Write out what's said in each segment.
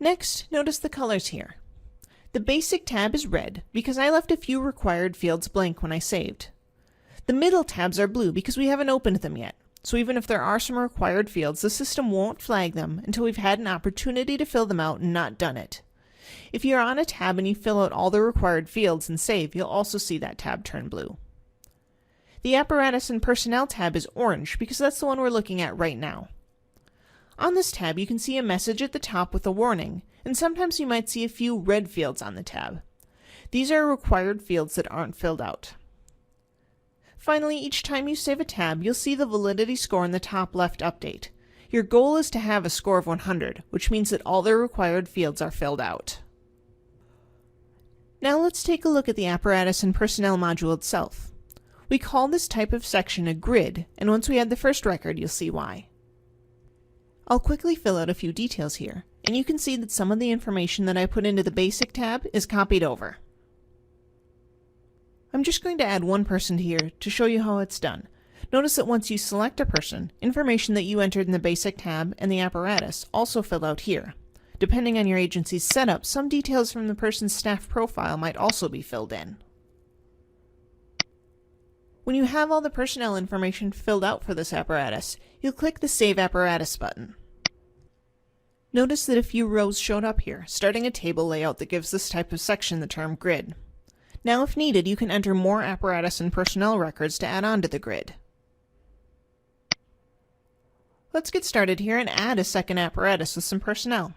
Next, notice the colors here. The basic tab is red because I left a few required fields blank when I saved. The middle tabs are blue because we haven't opened them yet, so even if there are some required fields, the system won't flag them until we've had an opportunity to fill them out and not done it. If you're on a tab and you fill out all the required fields and save, you'll also see that tab turn blue. The Apparatus and Personnel tab is orange because that's the one we're looking at right now. On this tab, you can see a message at the top with a warning, and sometimes you might see a few red fields on the tab. These are required fields that aren't filled out. Finally, each time you save a tab, you'll see the validity score in the top left update. Your goal is to have a score of 100, which means that all the required fields are filled out. Now let's take a look at the Apparatus and Personnel module itself. We call this type of section a grid, and once we add the first record, you'll see why. I'll quickly fill out a few details here, and you can see that some of the information that I put into the Basic tab is copied over. I'm just going to add one person here to show you how it's done. Notice that once you select a person, information that you entered in the Basic tab and the Apparatus also fill out here. Depending on your agency's setup, some details from the person's staff profile might also be filled in. When you have all the personnel information filled out for this apparatus, you'll click the Save Apparatus button. Notice that a few rows showed up here, starting a table layout that gives this type of section the term grid. Now, if needed, you can enter more apparatus and personnel records to add on to the grid. Let's get started here and add a second apparatus with some personnel.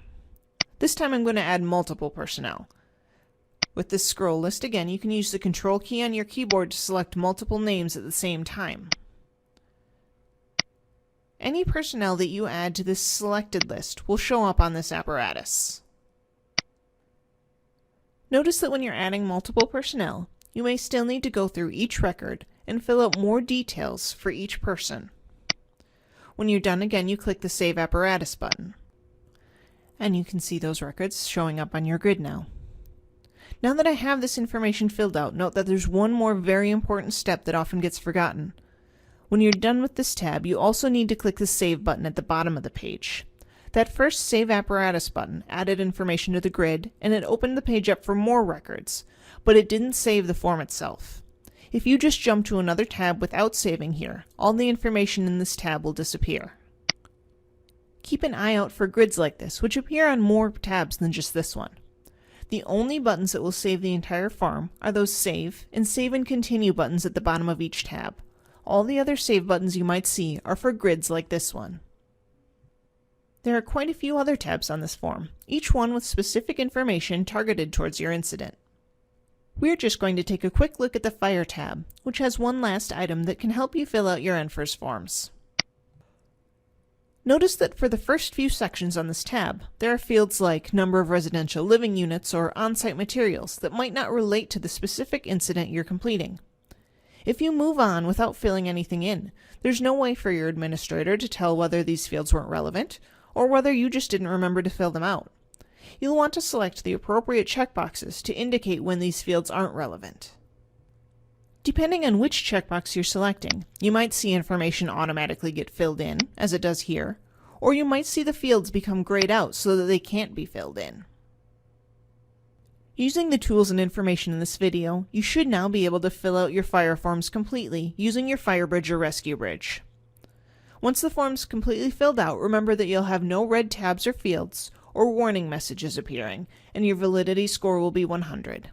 This time I'm going to add multiple personnel. With this scroll list again, you can use the Control key on your keyboard to select multiple names at the same time. Any personnel that you add to this selected list will show up on this apparatus. Notice that when you're adding multiple personnel, you may still need to go through each record and fill out more details for each person. When you're done again, you click the Save Apparatus button. And you can see those records showing up on your grid now. Now that I have this information filled out, note that there's one more very important step that often gets forgotten. When you're done with this tab, you also need to click the Save button at the bottom of the page. That first Save Apparatus button added information to the grid, and it opened the page up for more records, but it didn't save the form itself. If you just jump to another tab without saving here, all the information in this tab will disappear. Keep an eye out for grids like this, which appear on more tabs than just this one. The only buttons that will save the entire form are those Save and Save and Continue buttons at the bottom of each tab. All the other save buttons you might see are for grids like this one. There are quite a few other tabs on this form, each one with specific information targeted towards your incident. We're just going to take a quick look at the Fire tab, which has one last item that can help you fill out your NFIRS forms. Notice that for the first few sections on this tab, there are fields like number of residential living units or on-site materials that might not relate to the specific incident you're completing. If you move on without filling anything in, there's no way for your administrator to tell whether these fields weren't relevant, or whether you just didn't remember to fill them out. You'll want to select the appropriate checkboxes to indicate when these fields aren't relevant. Depending on which checkbox you're selecting, you might see information automatically get filled in, as it does here, or you might see the fields become grayed out so that they can't be filled in. Using the tools and information in this video, you should now be able to fill out your fire forms completely using your FireBridge or Rescue Bridge. Once the form's completely filled out, remember that you'll have no red tabs or fields or warning messages appearing, and your validity score will be 100.